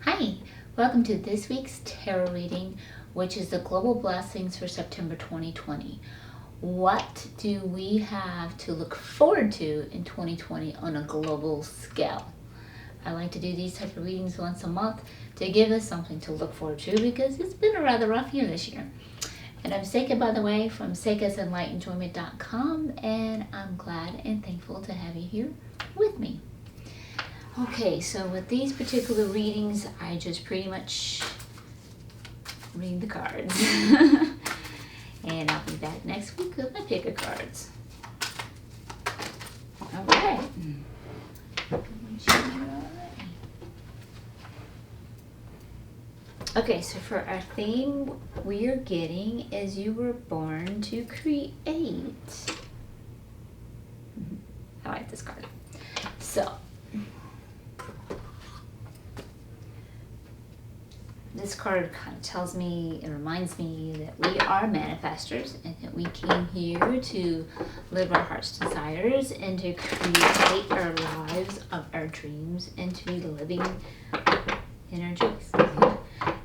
Hi, welcome to this week's tarot reading, which is the global blessings for September 2020. What do we have to look forward to in 2020 on a global scale? I like to do these type of readings once a month to give us something to look forward to because it's been a rather rough year this year. And I'm Seqkat, by the way, from Enlightenment.com, and I'm glad and thankful to have you here with me. Okay, so with these particular readings, I just pretty much read the cards. And I'll be back next week with my pick of cards. All right. Okay, so for our theme, we are getting is you were born to create. I like this card. So, this card kind of tells me, it reminds me that we are manifestors and that we came here to live our heart's desires and to create our lives of our dreams and to be living in our joys.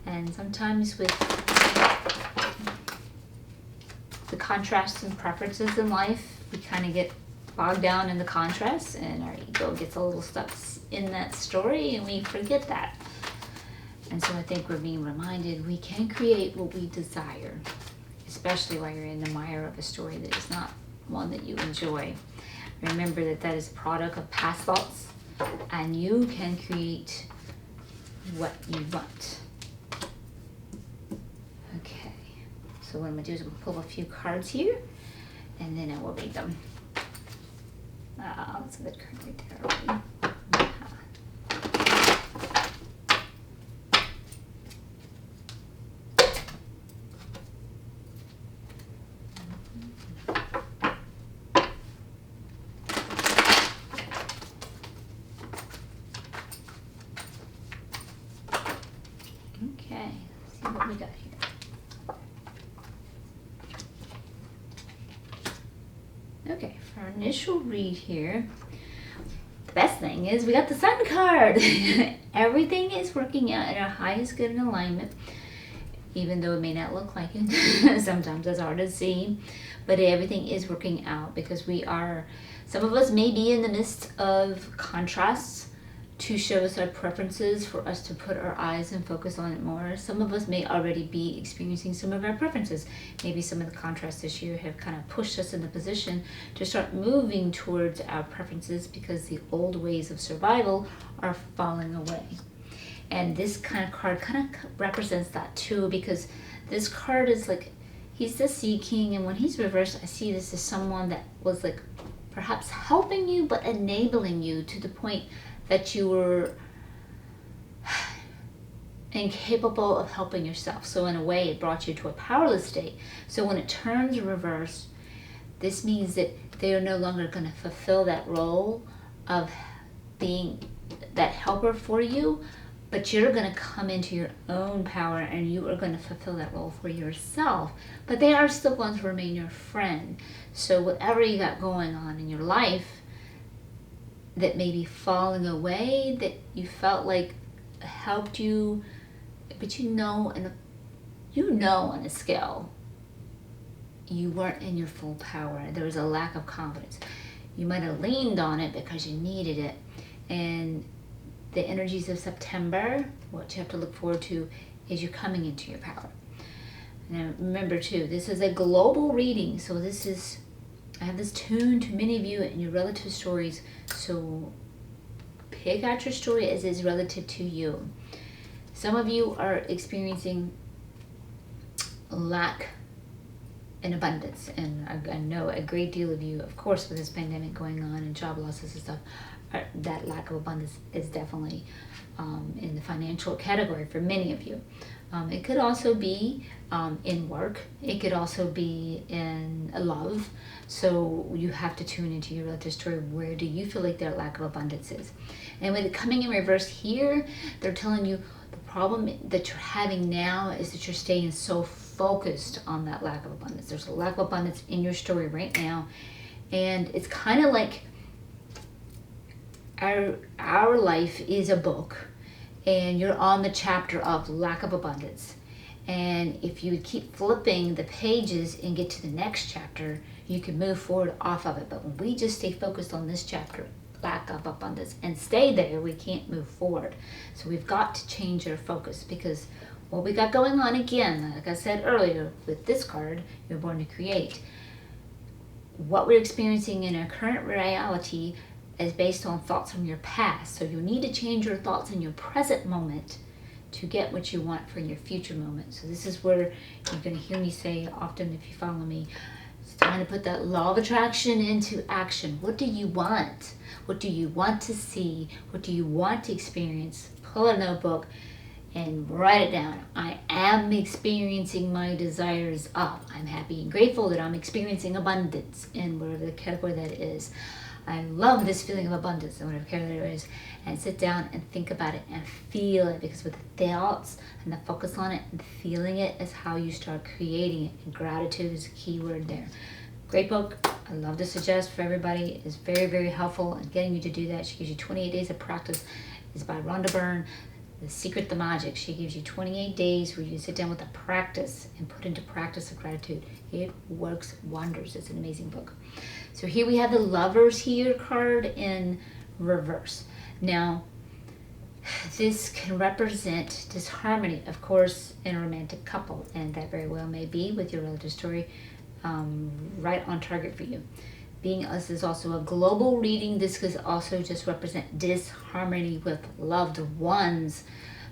And sometimes with the contrasts and preferences in life, we kind of get bogged down in the contrasts and our ego gets a little stuck in that story and we forget that. And so I think we're being reminded we can create what we desire, especially while you're in the mire of a story that is not one that you enjoy. Remember that that is a product of past thoughts, and you can create what you want. Okay, so what I'm going to do is I'm going to pull a few cards here, and then I will read them. That's a good card right there already. Okay, let's see what we got here. Okay, for our initial read here, the best thing is we got the Sun card. Everything is working out in our highest good and alignment, even though it may not look like it. Sometimes it's hard to see, but everything is working out because some of us may be in the midst of contrasts to show us our preferences, for us to put our eyes and focus on it more. Some of us may already be experiencing some of our preferences. Maybe some of the contrasts this year have kind of pushed us in the position to start moving towards our preferences because the old ways of survival are falling away. And this kind of card kind of represents that too, because this card is like, he's the Sea King, and when he's reversed, I see this as someone that was like perhaps helping you, but enabling you to the point that you were incapable of helping yourself. So in a way, it brought you to a powerless state. So when it turns reverse, this means that they are no longer going to fulfill that role of being that helper for you, but you're going to come into your own power and you are going to fulfill that role for yourself. But they are still going to remain your friend. So whatever you got going on in your life that may be falling away, that you felt like helped you, but you know on a scale, you weren't in your full power. There was a lack of confidence. You might have leaned on it because you needed it. And the energies of September, what you have to look forward to is you're coming into your power. Now remember too, this is a global reading, so I have this tuned to many of you and your relative stories, so pick out your story as is relative to you. Some of you are experiencing lack and abundance, and I know a great deal of you, of course, with this pandemic going on and job losses and stuff, that lack of abundance is definitely in the financial category for many of you. It could also be in work. It could also be in love. So you have to tune into your relative story. Where do you feel like that lack of abundance is? And with it coming in reverse here, they're telling you the problem that you're having now is that you're staying so focused on that lack of abundance. There's a lack of abundance in your story right now. And it's kind of like our life is a book. and you're on the chapter of lack of abundance. And if you would keep flipping the pages and get to the next chapter, you can move forward off of it. But when we just stay focused on this chapter, lack of abundance, and stay there, we can't move forward. So we've got to change our focus, because what we got going on, again, like I said earlier, with this card, you're born to create. What we're experiencing in our current reality is based on thoughts from your past. So you need to change your thoughts in your present moment to get what you want for your future moment. So this is where you're going to hear me say often, if you follow me, it's time to put that law of attraction into action. What do you want? What do you want to see? What do you want to experience? Pull a notebook and write it down. I am experiencing my desires of. I'm happy and grateful that I'm experiencing abundance in whatever the category that is. I love this feeling of abundance in whatever category it is. And sit down and think about it and feel it, because with the thoughts and the focus on it and feeling it is how you start creating it. And gratitude is a key word there. Great book. I love to suggest for everybody. It's very, very helpful in getting you to do that. She gives you 28 days of practice. It's by Rhonda Byrne. The Secret, the Magic. She gives you 28 days where you sit down with a practice and put into practice of gratitude. It works wonders. It's an amazing book. So here we have the Lovers here card in reverse. Now, this can represent disharmony, of course, in a romantic couple, and that very well may be with your relative story right on target for you. Being us is also a global reading. This could also just represent disharmony with loved ones,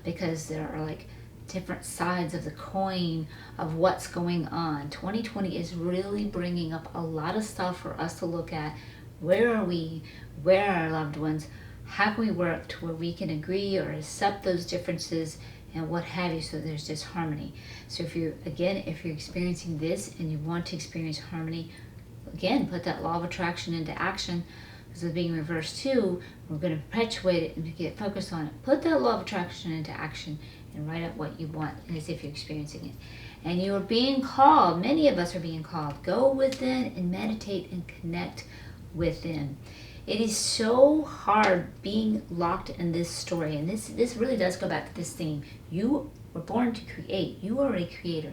because there are like different sides of the coin of what's going on. 2020 is really bringing up a lot of stuff for us to look at. Where are we? Where are our loved ones? How can we work to where we can agree or accept those differences and what have you, so there's disharmony. So if you're experiencing this and you want to experience harmony, again, put that law of attraction into action. Because with being reversed too, we're going to perpetuate it and get focused on it. Put that law of attraction into action and write out what you want as if you're experiencing it. And you are being called, many of us are being called, go within and meditate and connect within. It is so hard being locked in this story, and this really does go back to this theme. You were born to create. You are a creator.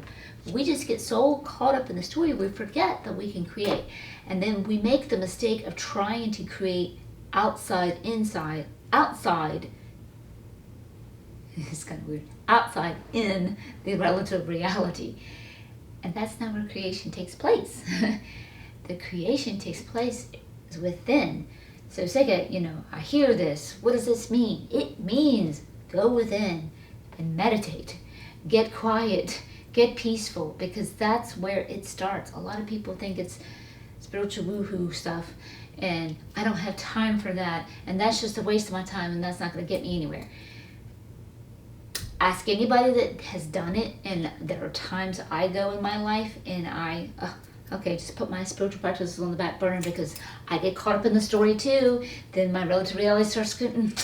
We just get so caught up in the story, we forget that we can create. And then we make the mistake of trying to create outside, inside, outside. It's kind of weird. Outside in the relative reality. And that's not where creation takes place. The creation takes place within. So Seqkat, I hear this. What does this mean? It means go within and meditate. Get quiet. Get peaceful, because that's where it starts. A lot of people think it's spiritual woohoo stuff, and I don't have time for that, and that's just a waste of my time, and that's not going to get me anywhere. Ask anybody that has done it, and there are times I go in my life and I just put my spiritual practices on the back burner because I get caught up in the story too. Then my relative reality starts getting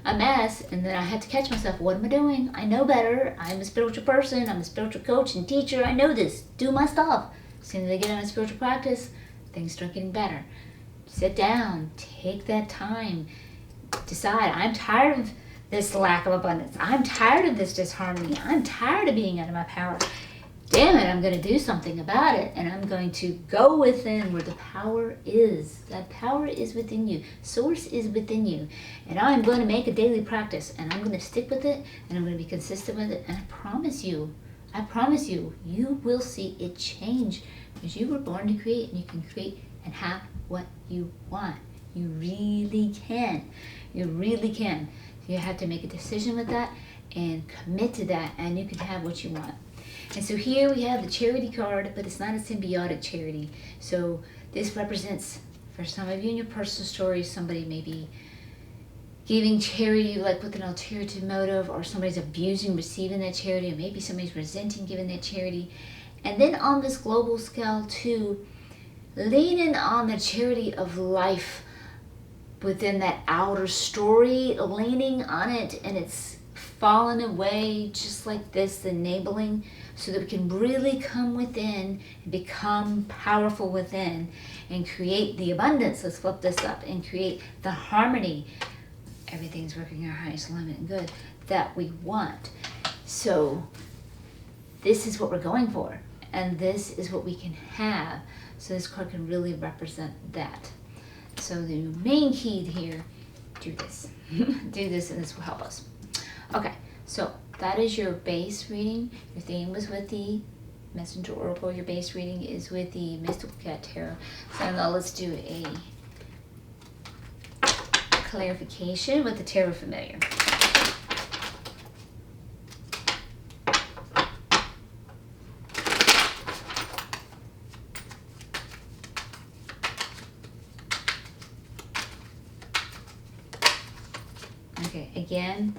a mess, and then I have to catch myself. What am I doing? I know better. I'm a spiritual person. I'm a spiritual coach and teacher. I know this. Do my stuff. As soon as I get on a spiritual practice, things start getting better. Sit down. Take that time. Decide. I'm tired of this lack of abundance. I'm tired of this disharmony. I'm tired of being out of my power. Damn it, I'm going to do something about it, and I'm going to go within where the power is. That power is within you. Source is within you. And I'm going to make a daily practice, and I'm going to stick with it, and I'm going to be consistent with it, and I promise you, you will see it change, because you were born to create, and you can create and have what you want. You really can. You really can. You have to make a decision with that and commit to that, and you can have what you want. And so here we have the charity card, but it's not a symbiotic charity. So this represents, for some of you in your personal story, somebody may be giving charity like with an ulterior motive, or somebody's abusing receiving that charity, or maybe somebody's resenting giving that charity. And then on this global scale too, leaning on the charity of life within that outer story, leaning on it, and it's fallen away just like this, enabling, so that we can really come within and become powerful within and create the abundance. Let's flip this up and create the harmony everything's working in our highest alignment and good that we want. So this is what we're going for, and this is what we can have. So this card can really represent that. So the main key here, do this. Do this, and this will help us. Okay, so that is your base reading. Your theme was with the Messenger Oracle. Your base reading is with the Mystical Cat Tarot. So now let's do a clarification with the Tarot Familiar. Okay, again,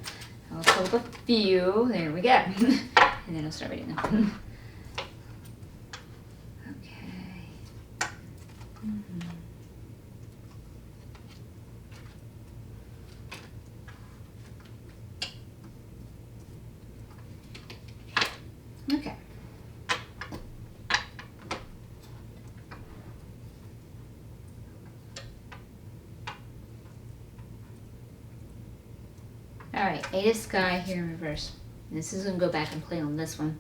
I'll pull up a few. There we go. And then I'll start reading them. Okay. Okay. All right, Eight of Sky here in reverse. This is going to go back and play on this one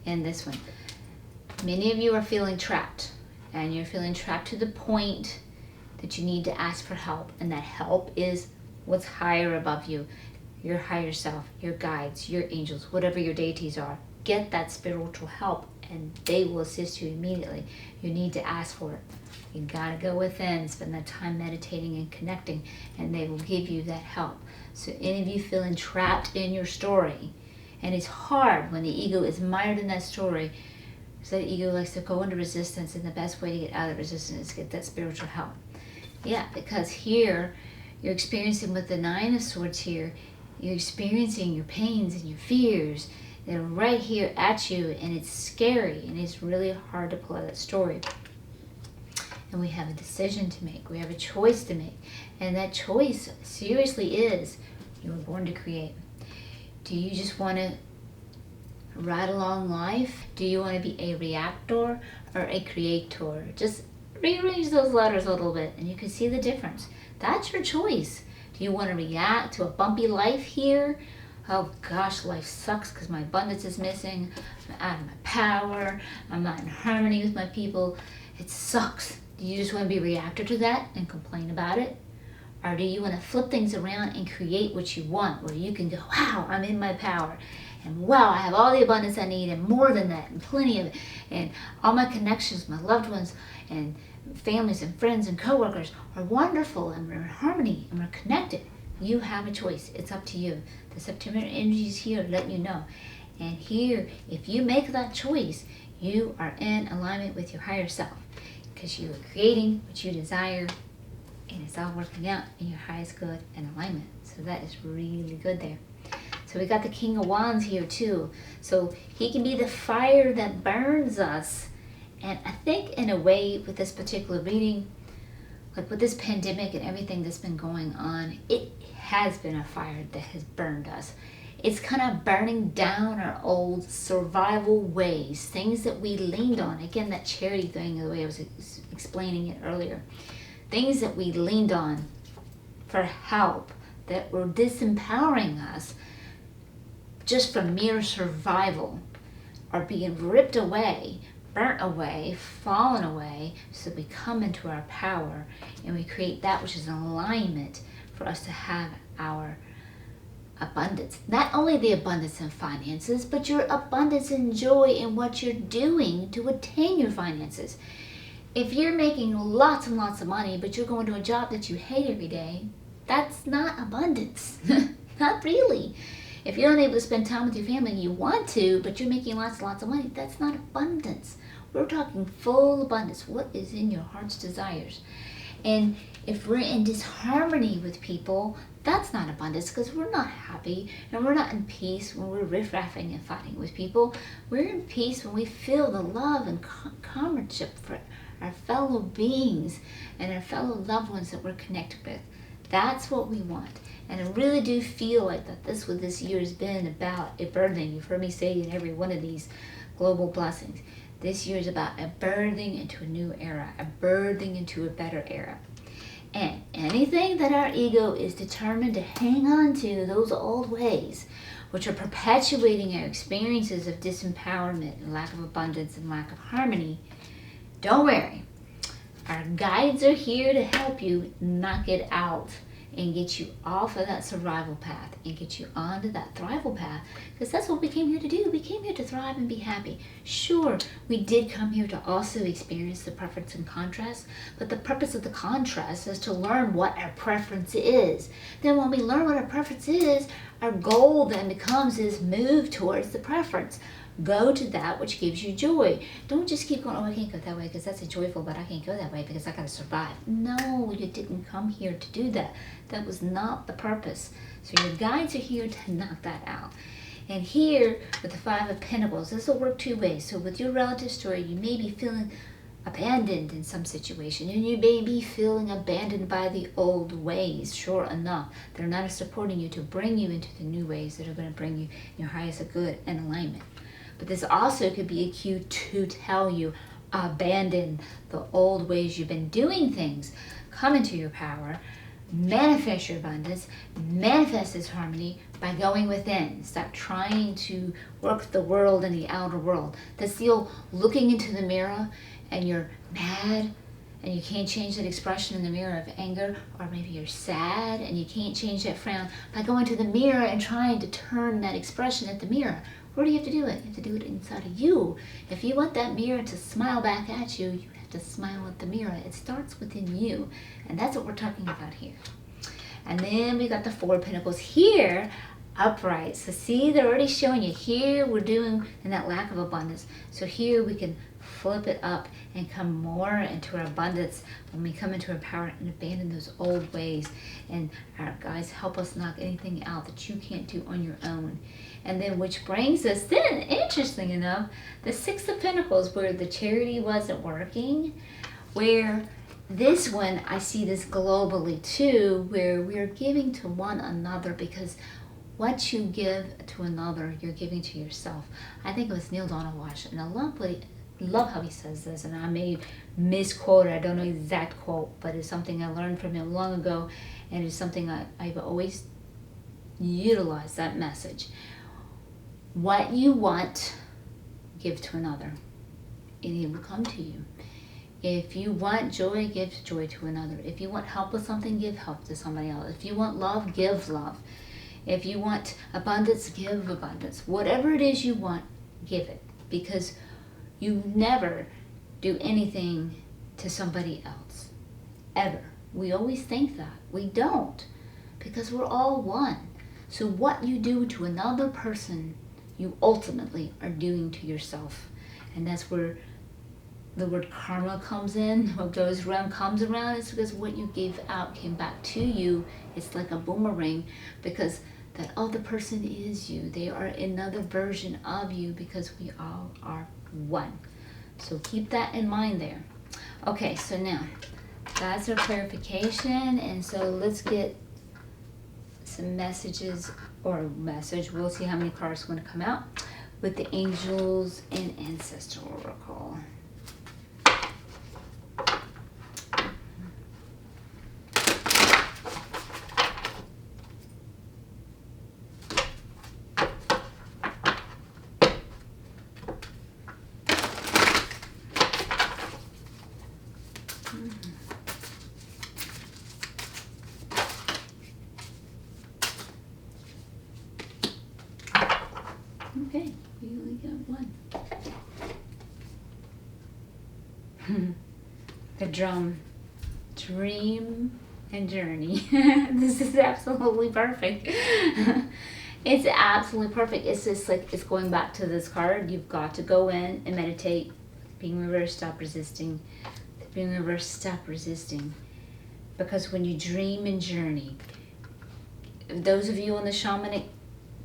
and this one. Many of you are feeling trapped, and you're feeling trapped to the point that you need to ask for help, and that help is what's higher above you, your higher self, your guides, your angels, whatever your deities are. Get that spiritual help, and they will assist you immediately. You need to ask for it. You gotta go within, spend that time meditating and connecting, and they will give you that help. So any of you feeling trapped in your story, and it's hard when the ego is mired in that story, so the ego likes to go into resistance, and the best way to get out of resistance is to get that spiritual help. Yeah, because here, you're experiencing with the Nine of Swords here, you're experiencing your pains and your fears. They're right here at you, and it's scary, and it's really hard to pull out that story. And we have a decision to make. We have a choice to make. And that choice seriously is, you were born to create. Do you just want to ride along life? Do you want to be a reactor or a creator? Just rearrange those letters a little bit, and you can see the difference. That's your choice. Do you want to react to a bumpy life here? Oh gosh, life sucks because my abundance is missing. I'm out of my power. I'm not in harmony with my people. It sucks. Do you just want to be a reactor to that and complain about it? Or do you want to flip things around and create what you want, where you can go, wow, I'm in my power. And wow, I have all the abundance I need and more than that and plenty of it. And all my connections, my loved ones and families and friends and coworkers are wonderful, and we're in harmony and we're connected. You have a choice. It's up to you. The September energy is here to let you know. And here, if you make that choice, you are in alignment with your higher self, because you are creating what you desire, and it's all working out in your highest good and alignment. So that is really good there. So we got the King of Wands here too. So he can be the fire that burns us. And I think in a way with this particular reading, like with this pandemic and everything that's been going on, it has been a fire that has burned us. It's kind of burning down our old survival ways, things that we leaned on. Again, that charity thing, the way I was explaining it earlier. Things that we leaned on for help that were disempowering us just from mere survival are being ripped away, burnt away, fallen away, so that we come into our power and we create that which is in alignment for us to have our abundance. Not only the abundance in finances, but your abundance in joy in what you're doing to attain your finances. If you're making lots and lots of money, but you're going to a job that you hate every day, that's not abundance. Not really. If you're unable to spend time with your family and you want to, but you're making lots and lots of money, that's not abundance. We're talking full abundance. What is in your heart's desires? And if we're in disharmony with people, that's not abundance, because we're not happy and we're not in peace when we're riff-raffing and fighting with people. We're in peace when we feel the love and comradeship for our fellow beings and our fellow loved ones that we're connected with. That's what we want. And I really do feel like that this what this year has been about a birthing. You've heard me say in every one of these global blessings. This year is about a birthing into a new era, a birthing into a better era. And anything that our ego is determined to hang on to, those old ways, which are perpetuating our experiences of disempowerment and lack of abundance and lack of harmony, don't worry. Our guides are here to help you knock it out and get you off of that survival path and get you onto that thrival path, because that's what we came here to do. We came here to thrive and be happy. Sure, we did come here to also experience the preference and contrast, but the purpose of the contrast is to learn what our preference is. Then when we learn what our preference is, our goal then becomes is move towards the preference. Go to that which gives you joy. Don't just keep going, oh, I can't go that way because that's a joyful, but I can't go that way because I got to survive. No, you didn't come here to do that. That was not the purpose. So your guides are here to knock that out. And here with the Five of Pentacles, this will work two ways. So with your relative story, you may be feeling abandoned in some situation, and you may be feeling abandoned by the old ways. Sure enough, they're not supporting you to bring you into the new ways that are going to bring you your highest good and alignment. But this also could be a cue to tell you, abandon the old ways you've been doing things. Come into your power, manifest your abundance, manifest this harmony by going within. Stop trying to work the world and the outer world. That's the old looking into the mirror and you're mad and you can't change that expression in the mirror of anger, or maybe you're sad and you can't change that frown by going to the mirror and trying to turn that expression at the mirror. Where do you have to do it? You have to do it inside of you. If you want that mirror to smile back at you, you have to smile at the mirror. It starts within you. And that's what we're talking about here. And then we got the Four of Pentacles here, upright. So see, they're already showing you here we're doing in that lack of abundance. So here we can flip it up and come more into our abundance when we come into our power and abandon those old ways. And our guides help us knock anything out that you can't do on your own. And then which brings us then, interesting enough, the Six of Pentacles, where the charity wasn't working, where this one, I see this globally too, where we're giving to one another, because what you give to another, you're giving to yourself. I think it was Neil Donald Walsh, and I love how he says this, and I may misquote it, I don't know the exact quote, but it's something I learned from him long ago, and it's something I've always utilized, that message. What you want, give to another, and it will come to you. If you want joy, give joy to another. If you want help with something, give help to somebody else. If you want love, give love. If you want abundance, give abundance. Whatever it is you want, give it. Because you never do anything to somebody else, ever. We always think that. We don't, because we're all one. So what you do to another person, you ultimately are doing to yourself. And that's where the word karma comes in. What goes around comes around. It's because what you gave out came back to you. It's like a boomerang, because that other person is you. They are another version of you, because we all are one. So keep that in mind there. Okay, so now that's our clarification. And so let's get some messages, or a message. We'll see how many cards are going to come out with the angels and ancestral oracle. Okay, we only got one. The drum. Dream and journey. This is absolutely perfect. It's absolutely perfect. It's just like, it's going back to this card. You've got to go in and meditate. Being reversed, stop resisting. Being reversed, stop resisting. Because when you dream and journey, those of you on the shamanic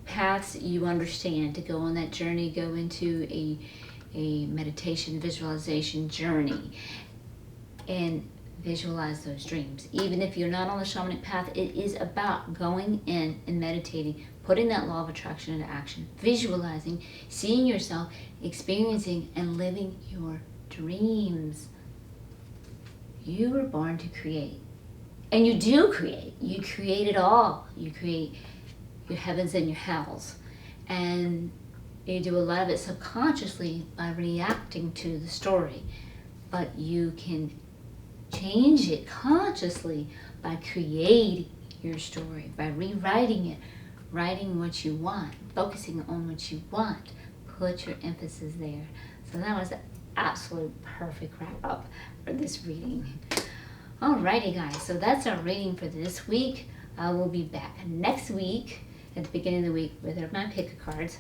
paths, you understand to go on that journey, go into a meditation visualization journey and visualize those dreams. Even if you're not on the shamanic path, it is about going in and meditating, putting that law of attraction into action, visualizing, seeing yourself, experiencing and living your dreams. You were born to create. And you do create. You create it all. You create your heavens and your hells. And you do a lot of it subconsciously by reacting to the story. But you can change it consciously by creating your story, by rewriting it, writing what you want, focusing on what you want. Put your emphasis there. So that was the absolute perfect wrap up for this reading. Alrighty guys, so that's our reading for this week. I will be back next week at the beginning of the week with my pick cards.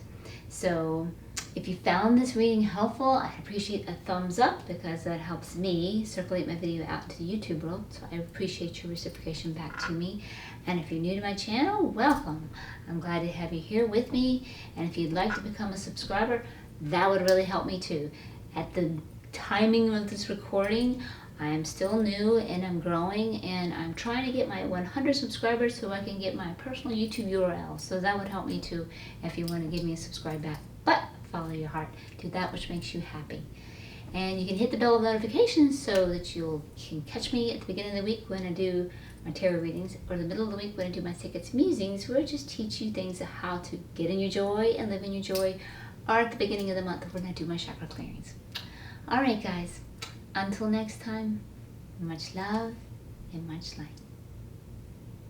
So if you found this reading helpful, I appreciate a thumbs up because that helps me circulate my video out to the YouTube world. So I appreciate your reciprocation back to me. And if you're new to my channel, welcome. I'm glad to have you here with me. And if you'd like to become a subscriber, that would really help me too. At the timing of this recording, I am still new and I'm growing, and I'm trying to get my 100 subscribers so I can get my personal YouTube URL. So that would help me too if you want to give me a subscribe back. But follow your heart. Do that which makes you happy. And you can hit the bell of notifications so that you can catch me at the beginning of the week when I do my tarot readings, or the middle of the week when I do my Seqkat musings, where I just teach you things of how to get in your joy and live in your joy, or at the beginning of the month when I do my chakra clearings. Alright guys, until next time, much love and much light.